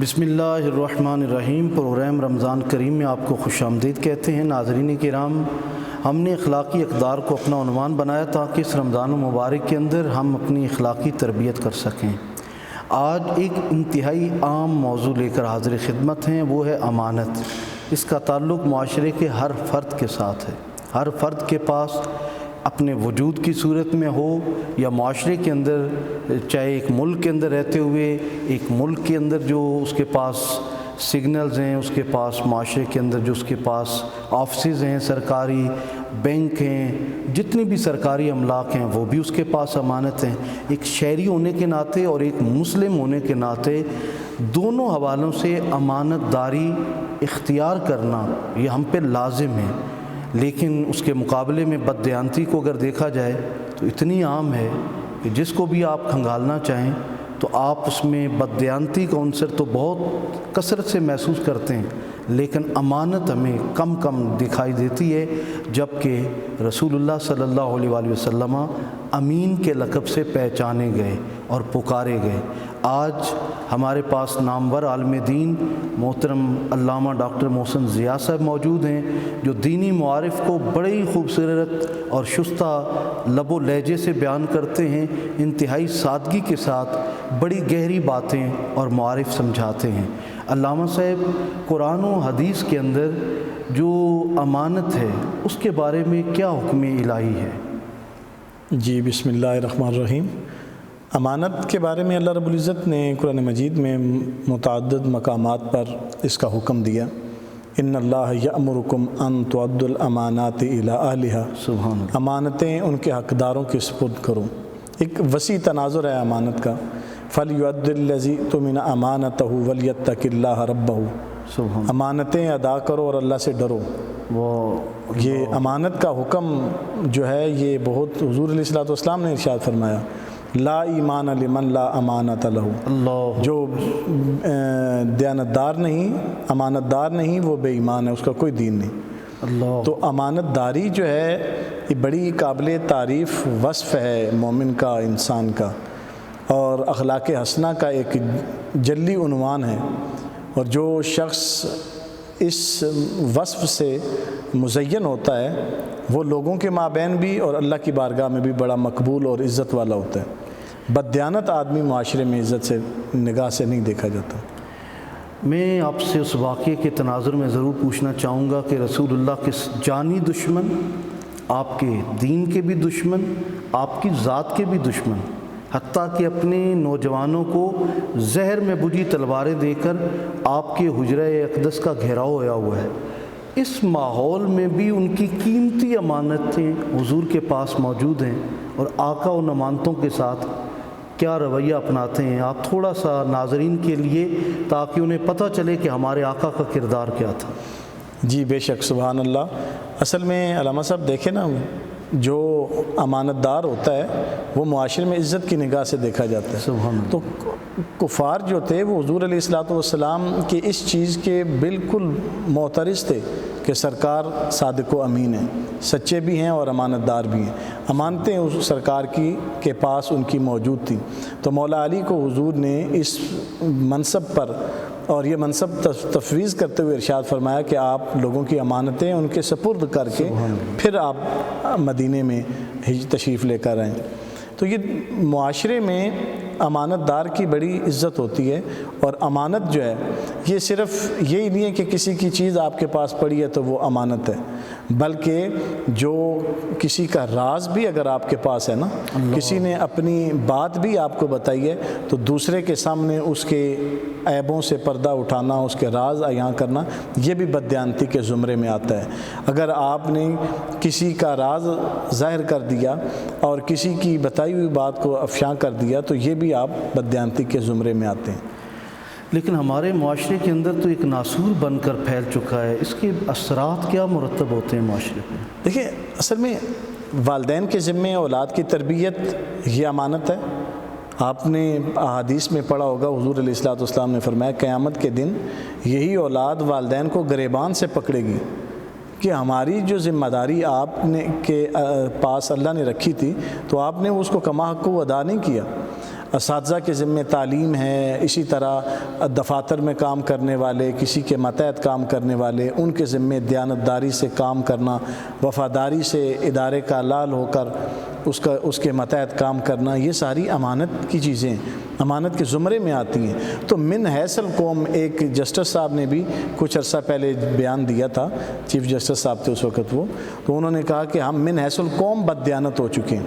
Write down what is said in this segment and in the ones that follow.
بسم اللہ الرحمن الرحیم۔ پروگرام رمضان کریم میں آپ کو خوش آمدید کہتے ہیں۔ ناظرین کرام، ہم نے اخلاقی اقدار کو اپنا عنوان بنایا تاکہ اس رمضان المبارک کے اندر ہم اپنی اخلاقی تربیت کر سکیں۔ آج ایک انتہائی عام موضوع لے کر حاضر خدمت ہیں، وہ ہے امانت۔ اس کا تعلق معاشرے کے ہر فرد کے ساتھ ہے۔ ہر فرد کے پاس اپنے وجود کی صورت میں ہو یا معاشرے کے اندر، چاہے ایک ملک کے اندر رہتے ہوئے، ایک ملک کے اندر جو اس کے پاس سگنلز ہیں، اس کے پاس معاشرے کے اندر جو اس کے پاس آفسز ہیں، سرکاری بینک ہیں، جتنی بھی سرکاری املاک ہیں وہ بھی اس کے پاس امانت ہیں۔ ایک شہری ہونے کے ناطے اور ایک مسلم ہونے کے ناطے دونوں حوالوں سے امانت داری اختیار کرنا یہ ہم پہ لازم ہے۔ لیکن اس کے مقابلے میں بددیانتی کو اگر دیکھا جائے تو اتنی عام ہے کہ جس کو بھی آپ کھنگالنا چاہیں تو آپ اس میں بددیانتی کا عنصر تو بہت کثرت سے محسوس کرتے ہیں، لیکن امانت ہمیں کم دکھائی دیتی ہے، جبکہ رسول اللہ صلی اللہ علیہ وآلہ وسلم امین کے لقب سے پہچانے گئے اور پکارے گئے۔ آج ہمارے پاس نامور عالم دین محترم علامہ ڈاکٹر محسن ضیاء صاحب موجود ہیں، جو دینی معارف کو بڑے ہی خوبصورت اور شستہ لب و لہجے سے بیان کرتے ہیں، انتہائی سادگی کے ساتھ بڑی گہری باتیں اور معارف سمجھاتے ہیں۔ علامہ صاحب، قرآن و حدیث کے اندر جو امانت ہے اس کے بارے میں کیا حکم الہی ہے؟ جی، بسم اللہ الرحمن الرحیم۔ امانت کے بارے میں اللہ رب العزت نے قرآن مجید میں متعدد مقامات پر اس کا حکم دیا۔ ان اللہ یأمرکم ان تؤدوا الامانات الی اہلہا، سبحان اللہ۔ امانتیں ان کے حقداروں کے سپرد کرو۔ ایک وسیع تناظر ہے امانت کا۔ فَلْيُؤَدِّ الَّذِي اؤْتُمِنَ أَمَانَتَهُ وَلْيَتَّقِ اللَّهَ رَبَّهُ، سبحان امانتیں ادا کرو اور اللہ سے ڈرو۔ یہ امانت کا حکم جو ہے یہ بہت حضور علیہ السلام نے ارشاد فرمایا، لا ایمان لمن لا امانت لہ، اللہ، جو دیانتدار نہیں، امانت دار نہیں، وہ بے ایمان ہے، اس کا کوئی دین نہیں۔ اللہ۔ تو تو امانت داری جو ہے یہ بڑی قابل تعریف وصف ہے مومن کا، انسان کا، اور اخلاق حسنہ کا ایک جلی عنوان ہے، اور جو شخص اس وصف سے مزین ہوتا ہے وہ لوگوں کے مابین بھی اور اللہ کی بارگاہ میں بھی بڑا مقبول اور عزت والا ہوتا ہے۔ بددیانت آدمی معاشرے میں عزت سے نگاہ سے نہیں دیکھا جاتا۔ میں آپ سے اس واقعے کے تناظر میں ضرور پوچھنا چاہوں گا کہ رسول اللہ کے جانی دشمن، آپ کے دین کے بھی دشمن، آپ کی ذات کے بھی دشمن، حتیٰ کہ اپنے نوجوانوں کو زہر میں بجھی تلواریں دے کر آپ کے حجرہ اقدس کا گھیراؤ ہوا ہے، اس ماحول میں بھی ان کی قیمتی امانتیں حضور کے پاس موجود ہیں، اور آقا ان امانتوں کے ساتھ کیا رویہ اپناتے ہیں؟ آپ تھوڑا سا ناظرین کے لیے، تاکہ انہیں پتہ چلے کہ ہمارے آقا کا کردار کیا تھا۔ جی بے شک، سبحان اللہ۔ اصل میں علامہ صاحب دیکھیں نا، جو امانت دار ہوتا ہے وہ معاشرے میں عزت کی نگاہ سے دیکھا جاتا ہے۔ سبحان اللہ۔ تو کفار جو تھے وہ حضور علیہ السلام کی اس چیز کے بالکل معترض تھے کہ سرکار صادق و امین ہیں، سچے بھی ہیں اور امانت دار بھی ہیں، امانتیں اس سرکار کے پاس ان کی موجود تھیں۔ تو مولا علی کو حضور نے اس منصب پر اور یہ منصب تفویض کرتے ہوئے ارشاد فرمایا کہ آپ لوگوں کی امانتیں ان کے سپرد کر کے پھر آپ مدینے میں تشریف لے کر آئیں۔ تو یہ معاشرے میں امانت دار کی بڑی عزت ہوتی ہے، اور امانت جو ہے یہ صرف یہی نہیں ہے کہ کسی کی چیز آپ کے پاس پڑی ہے تو وہ امانت ہے، بلکہ جو کسی کا راز بھی اگر آپ کے پاس ہے نا، کسی نے اپنی بات بھی آپ کو بتائی ہے تو دوسرے کے سامنے اس کے عیبوں سے پردہ اٹھانا، اس کے راز عیاں کرنا، یہ بھی بددیانتی کے زمرے میں آتا ہے۔ اگر آپ نے کسی کا راز ظاہر کر دیا اور کسی کی بتائی ہوئی بات کو افشاں کر دیا تو یہ بھی آپ بددیانتی کے زمرے میں آتے ہیں۔ لیکن ہمارے معاشرے کے اندر تو ایک ناسور بن کر پھیل چکا ہے، اس کے اثرات کیا مرتب ہوتے ہیں معاشرے پہ؟ دیکھیں، اصل میں والدین کے ذمے اولاد کی تربیت یہ امانت ہے۔ آپ نے احادیث میں پڑھا ہوگا، حضور علیہ السلام نے فرمایا قیامت کے دن یہی اولاد والدین کو گریبان سے پکڑے گی کہ ہماری جو ذمہ داری آپ نے کے پاس اللہ نے رکھی تھی تو آپ نے اس کو کما حق کو ادا نہیں کیا۔ اساتذہ کے ذمہ تعلیم ہے، اسی طرح دفاتر میں کام کرنے والے، کسی کے ماتحت کام کرنے والے، ان کے ذمہ دیانتداری سے کام کرنا، وفاداری سے ادارے کا لال ہو کر اس کے ماتحت کام کرنا، یہ ساری امانت کی چیزیں امانت کے زمرے میں آتی ہیں۔ تو من حیث القوم، ایک جسٹس صاحب نے بھی کچھ عرصہ پہلے بیان دیا تھا، چیف جسٹس صاحب تھے اس وقت وہ، تو انہوں نے کہا کہ ہم من حیث القوم بددیانت ہو چکے ہیں۔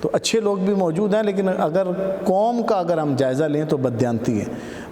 تو اچھے لوگ بھی موجود ہیں، لیکن اگر قوم کا اگر ہم جائزہ لیں تو بددیانتی ہے۔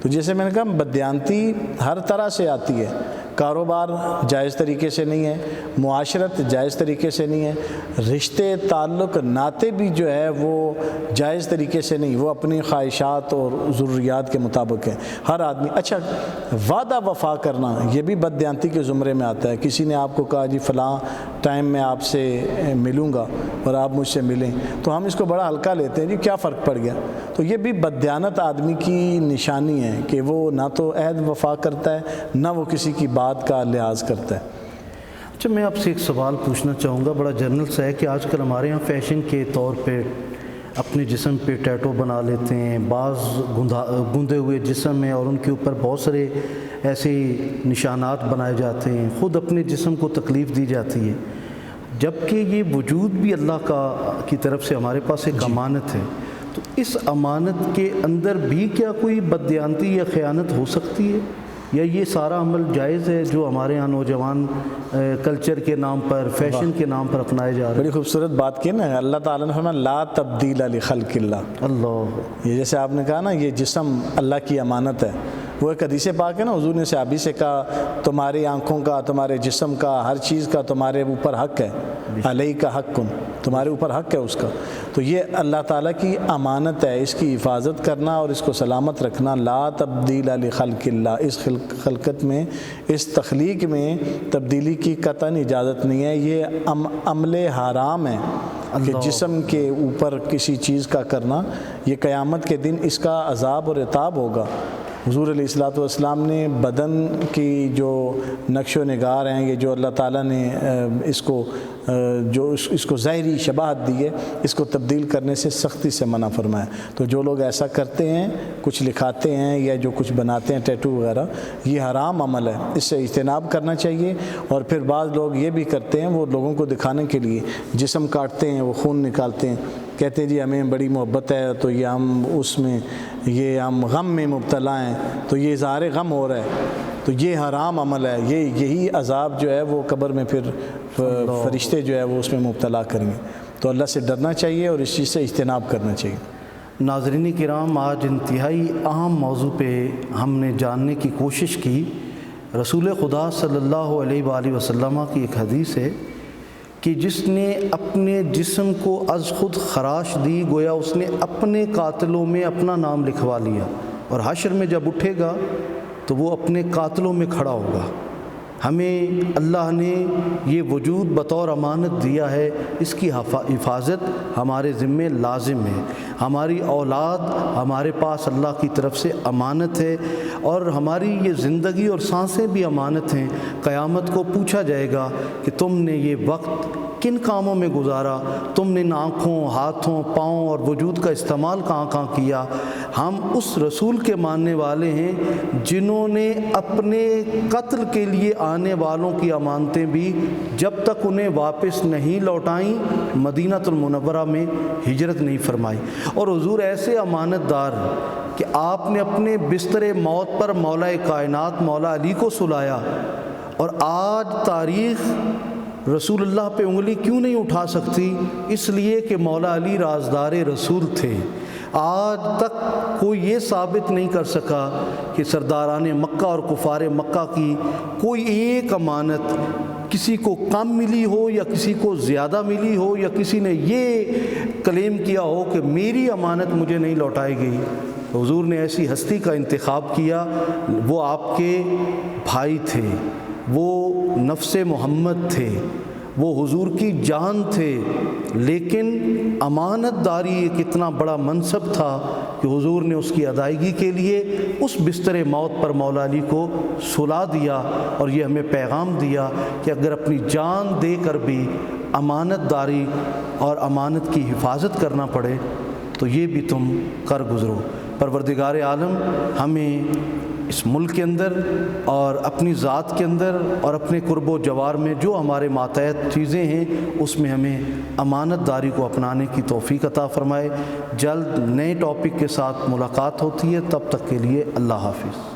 تو جیسے میں نے کہا بددیانتی ہر طرح سے آتی ہے، کاروبار جائز طریقے سے نہیں ہے، معاشرت جائز طریقے سے نہیں ہے، رشتے تعلق ناطے بھی جو ہے وہ جائز طریقے سے نہیں، وہ اپنی خواہشات اور ضروریات کے مطابق ہے ہر آدمی۔ اچھا، وعدہ وفا کرنا یہ بھی بددیانتی کے زمرے میں آتا ہے۔ کسی نے آپ کو کہا جی فلاں ٹائم میں آپ سے ملوں گا اور آپ مجھ سے ملیں، تو ہم اس کو بڑا ہلکا لیتے ہیں، جی کیا فرق پڑ گیا۔ تو یہ بھی بددیانت آدمی کی نشانی ہے کہ وہ نہ تو عہد وفا کرتا ہے، نہ وہ کسی کی بات کا لحاظ کرتا ہے۔ اچھا، میں آپ سے ایک سوال پوچھنا چاہوں گا، بڑا جنرل سا ہے کہ آج کل ہمارے یہاں فیشن کے طور پہ اپنے جسم پہ ٹیٹو بنا لیتے ہیں، بعض گندے ہوئے جسم ہیں اور ان کے اوپر بہت سارے ایسے نشانات بنائے جاتے ہیں، خود اپنے جسم کو تکلیف دی جاتی ہے، جبکہ یہ وجود بھی اللہ کی طرف سے ہمارے پاس ایک امانت ہے۔ تو اس امانت کے اندر بھی کیا کوئی بددیانتی یا خیانت ہو سکتی ہے، یا یہ سارا عمل جائز ہے جو ہمارے یہاں نوجوان کلچر کے نام پر، فیشن کے نام پر اپنائے جا رہے ہیں؟ بڑی خوبصورت بات کی نا، اللہ تعالیٰ نے فرمایا لا تبدیل لخلق اللہ۔ اللہ، یہ جیسے آپ نے کہا نا یہ جسم اللہ کی امانت ہے، وہ ایک حدیث پاک ہے نا، حضور نے صحابی سے کہا تمہاری آنکھوں کا، تمہارے جسم کا، ہر چیز کا تمہارے اوپر حق ہے، علیہ کا حق کن، تمہارے اوپر حق ہے اس کا۔ تو یہ اللہ تعالیٰ کی امانت ہے، اس کی حفاظت کرنا اور اس کو سلامت رکھنا۔ لا تبدیل لخلق اللہ، اس خلقت میں، اس تخلیق میں تبدیلی کی قطعاً اجازت نہیں ہے۔ یہ عمل حرام ہے کہ جسم کے اوپر کسی چیز کا کرنا، یہ قیامت کے دن اس کا عذاب اور عتاب ہوگا۔ حضور علیہ الصلوۃ والسلام نے بدن کی جو نقش و نگار ہیں، یہ جو اللہ تعالیٰ نے اس کو ظاہری شباہت دی ہے، اس کو تبدیل کرنے سے سختی سے منع فرمایا۔ تو جو لوگ ایسا کرتے ہیں، کچھ لکھاتے ہیں یا جو کچھ بناتے ہیں ٹیٹو وغیرہ، یہ حرام عمل ہے، اس سے اجتناب کرنا چاہیے۔ اور پھر بعض لوگ یہ بھی کرتے ہیں، وہ لوگوں کو دکھانے کے لیے جسم کاٹتے ہیں، وہ خون نکالتے ہیں، کہتے ہیں جی ہمیں بڑی محبت ہے تو یہ ہم غم میں مبتلا ہیں، تو یہ اظہار غم ہو رہا ہے، تو یہ حرام عمل ہے۔ یہی عذاب جو ہے وہ قبر میں پھر فرشتے جو ہے وہ اس میں مبتلا کریں گے۔ تو اللہ سے ڈرنا چاہیے اور اس چیز سے اجتناب کرنا چاہیے۔ ناظرین کرام، آج انتہائی اہم موضوع پہ ہم نے جاننے کی کوشش کی۔ رسول خدا صلی اللہ علیہ وآلہ وسلم کی ایک حدیث ہے کہ جس نے اپنے جسم کو از خود خراش دی، گویا اس نے اپنے قاتلوں میں اپنا نام لکھوا لیا، اور حشر میں جب اٹھے گا تو وہ اپنے قاتلوں میں کھڑا ہوگا۔ ہمیں اللہ نے یہ وجود بطور امانت دیا ہے، اس کی حفاظت ہمارے ذمے لازم ہے۔ ہماری اولاد ہمارے پاس اللہ کی طرف سے امانت ہے، اور ہماری یہ زندگی اور سانسیں بھی امانت ہیں۔ قیامت کو پوچھا جائے گا کہ تم نے یہ وقت کن کاموں میں گزارا، تم نے ان آنکھوں، ہاتھوں، پاؤں اور وجود کا استعمال کہاں کہاں کیا۔ ہم اس رسول کے ماننے والے ہیں جنہوں نے اپنے قتل کے لیے آنے والوں کی امانتیں بھی جب تک انہیں واپس نہیں لوٹائیں، مدینہ المنورہ میں ہجرت نہیں فرمائی۔ اور حضور ایسے امانت دار کہ آپ نے اپنے بستر موت پر مولا کائنات مولا علی کو سلایا، اور آج تاریخ رسول اللہ پہ انگلی کیوں نہیں اٹھا سکتی؟ اس لیے کہ مولا علی رازدار رسول تھے۔ آج تک کوئی یہ ثابت نہیں کر سکا کہ سرداران مکہ اور کفار مکہ کی کوئی ایک امانت کسی کو کم ملی ہو یا کسی کو زیادہ ملی ہو، یا کسی نے یہ کلیم کیا ہو کہ میری امانت مجھے نہیں لوٹائی گئی۔ حضور نے ایسی ہستی کا انتخاب کیا، وہ آپ کے بھائی تھے، وہ نفس محمد تھے، وہ حضور کی جان تھے، لیکن امانت داری ایک اتنا بڑا منصب تھا کہ حضور نے اس کی ادائیگی کے لیے اس بستر موت پر مولا علی کو سلا دیا، اور یہ ہمیں پیغام دیا کہ اگر اپنی جان دے کر بھی امانت داری اور امانت کی حفاظت کرنا پڑے تو یہ بھی تم کر گزرو۔ پروردگار عالم ہمیں اس ملک کے اندر اور اپنی ذات کے اندر اور اپنے قرب و جوار میں جو ہمارے ماتحت چیزیں ہیں اس میں ہمیں امانت داری کو اپنانے کی توفیق عطا فرمائے۔ جلد نئے ٹاپک کے ساتھ ملاقات ہوتی ہے، تب تک کے لیے اللہ حافظ۔